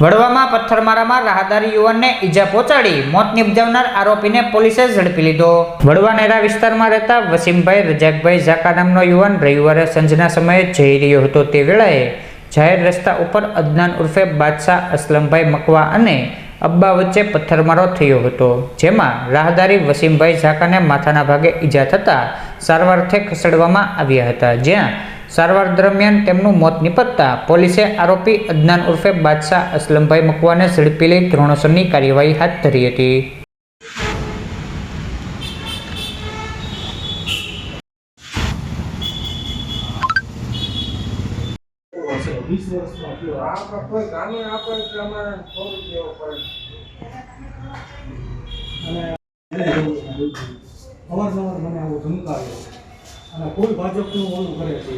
વડવામાં પથ્થરમારામાં રાહદારી યુવાનને ઈજા પહોંચાડી મોત નિપજાવનાર આરોપીને પોલીસે ઝડપી લીધો। વડવા નેરા વિસ્તારમાં રહેતા વસીમભાઈ રજાકભાઈ ઝાકા નામનો યુવાન રવિવારે સાંજના સમયે જઈ રહ્યો હતો તે વેળાએ જાહેર રસ્તા ઉપર અદનાન ઉર્ફે બાદશાહ અસલમભાઈ મકવા અને અબ્બા વચ્ચે પથ્થરમારો થયો હતો, જેમાં રાહદારી વસીમભાઈ ઝાકાને માથાના ભાગે ઈજા થતાં સારવારથી ખસેડવામાં આવ્યા હતા, જ્યાં સારવાર દરમિયાન તેમનું મોત નિપજતા પોલીસે આરોપી અદનાન ઉર્ફે બાદશાહ અસલમભાઈ મકવાને ઝડપી લઈ ધોરણસરની કાર્યવાહી હાથ ધરી હતી। અવારનવાર મને આવો ધમકાવ્યો અને કોઈ ભાજપનું ઓલું કરે છે।